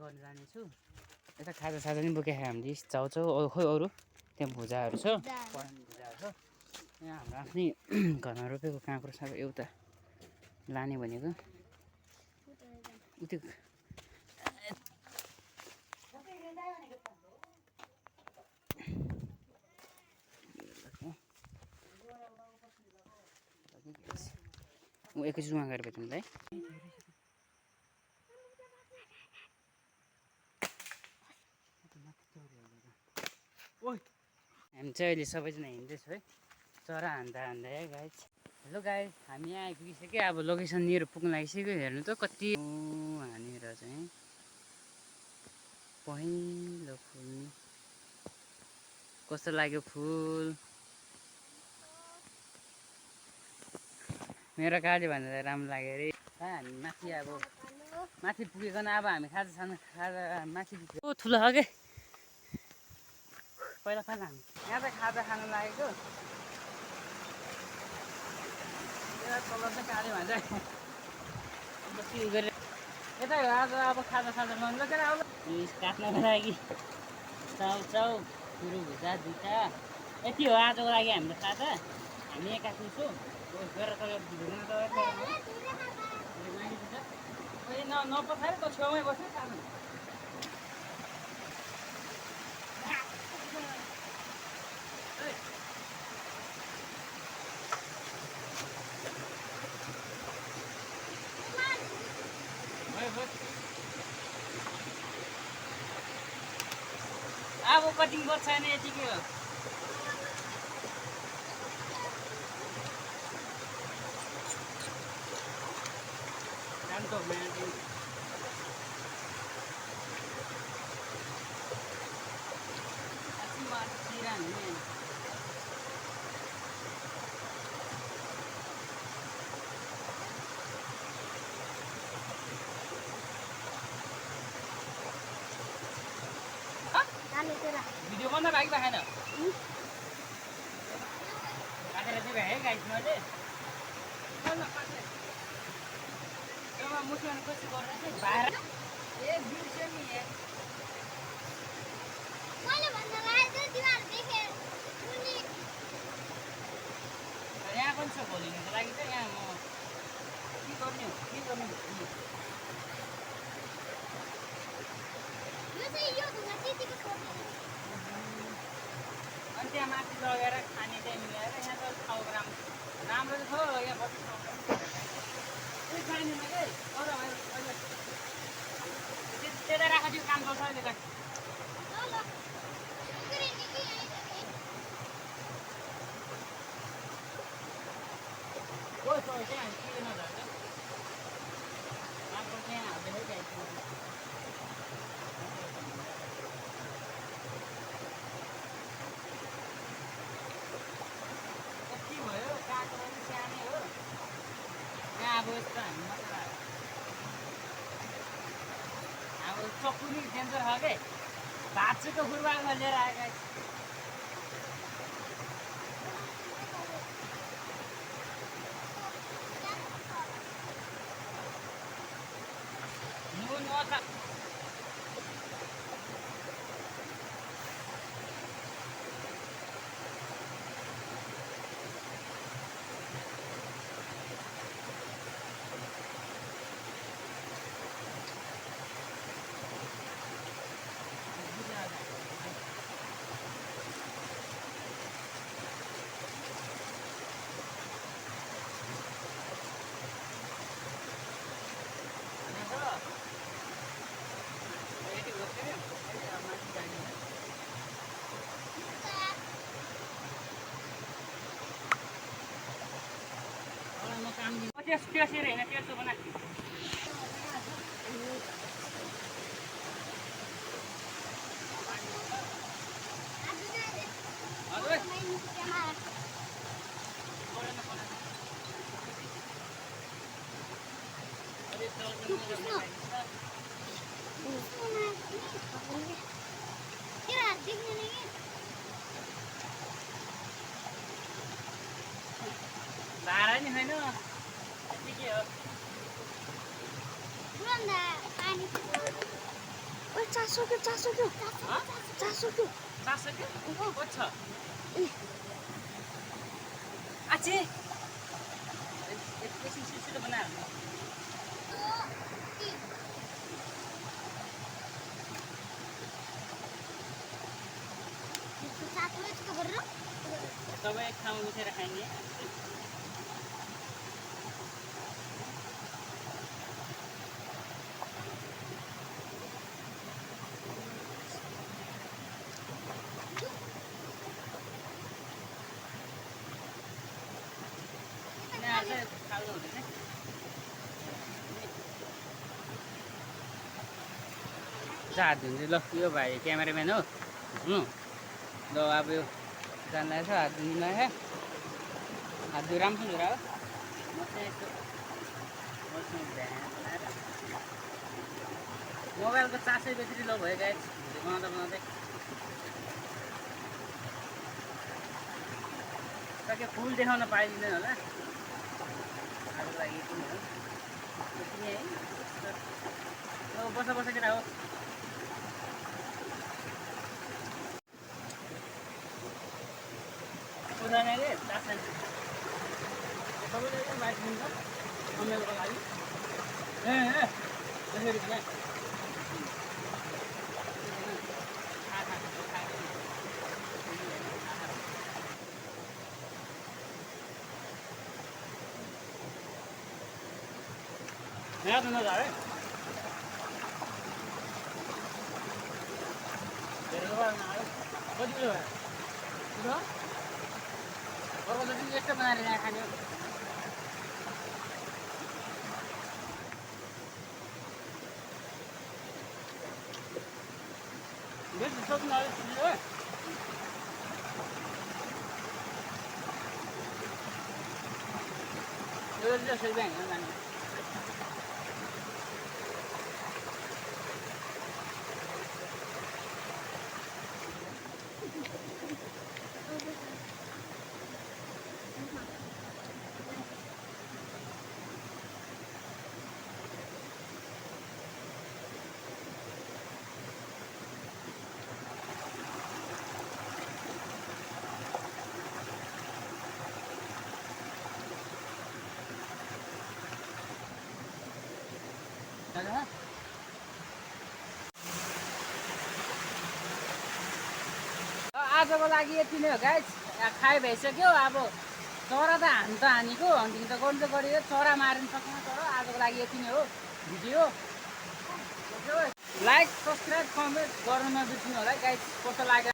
गर्न जानेछु यता खाजासाजा नि बोकेको हामीले चाउचाउ खोइ अरू त्यहाँ भुजाहरू छ परानी भुजाहरू छ यहाँ हाम्रो आफ्नै घरमा रोपेको काँक्रो साग एउटा लाने भनेको उति म एकैचोटमा गएर बेच्नु है हामी चाहिँ अहिले सबैजना हिँड्दैछौँ है चरा हान्दा हान्दा है गाइस हेलो गाइस हामी यहाँ आइपुगिसक्यो अब लोकेसननिर पुग्न लागिसक्यो हेर्नु त कति हानेर चाहिँ पहेँलो फुल कस्तो लाग्यो फुल मेरो काले भन्दा राम्रो लाग्यो अरे हामी माथि अब माथि पुगेको अब हामी खाजा माथि पुग्यो ठुलो हो के पहिला पहिला हामी यहाँ चाहिँ खाजा खानु लागेको तल चाहिँ काले भन्छ गरेर यतै हो आज अब खाजा मन लगेर अब काट्नको लागि चाउचाउ सुरु भुजा दुइटा यति हो आजको लागि हाम्रो खाजा हामी यहाँ काट्दैछौँ गएर नपठाएर त छेउमै बस्छ खानु अब कटिङ गर्छ नि यतिकै हो भिडियो बन्द भाइ भएन काटेर चाहिँ भए गाइस मैले मुस्याउने कोसिस गर्दैछु बाहिर ए बिर्स्यो नि यहाँ पनि छ भोलिनको लागि चाहिँ यहाँ म के गर्ने अनि त्यहाँ माथि लगेर खाने चाहिँ मिलाएर यहाँ त ठाउँको राम्रो त छ यहाँ बस्नु खाने के अरू त्यता राखेर त्यो काम गर्छ अहिले त्यहाँ के नझर्छ राम्रो त्यहाँ हाल्दै अब यस्तो हामी मात्र अब चक्कुनी डेन्जर छ के भाँचेको फुर्बालमा लिएर आएका नुन त्यसरी होइन त्यसो बना भाडा नि छैन के हो 400 के 400 के 400 के 400 के कति छ आछि एकैछिन सिसिलो बनाएर सबै एक ठाउँमा उठेर खाइने खाल्नु हुँदैन हात धुन्छ ल यो भाइ क्यामेराम्यान हो ल अब यो जान्दैछ हात धुनु लाग्यो हात धुयो राम्रो धुरा हो म चाहिँ यस्तो मोबाइलको चार्जै ब्याट्री लो भयो गाइस भिडियो बनाउँदा बनाउँदै सके फुल देखाउन पाइदिँदैन होला आजको लागि यति नै हो यति नै है बस बस केटा हो उनीहरूले चार्ज सबैले बाइक दिन्छ अमेलको लागि त्यसरी पनि यहाँ त नजारे धेरै बेला आयो कति किलो भयो अर्को जति यस्तो बनाएर यहाँ खाने बेसी सोच्नु अलिक ठुलो हो यो चाहिँ ब्याङ्क जाने आजको लागि यति नै हो गाइस खाइ भइसक्यो अब चरा त हानेको हन्टिङ त गर्नु त गरियो चरा मारिन सक्दैन तर आजको लागि यति नै हो भिडियो लाइक सब्सक्राइब कमेन्ट गर्न नबिर्सिनु होला गाइस कस्तो लाग्यो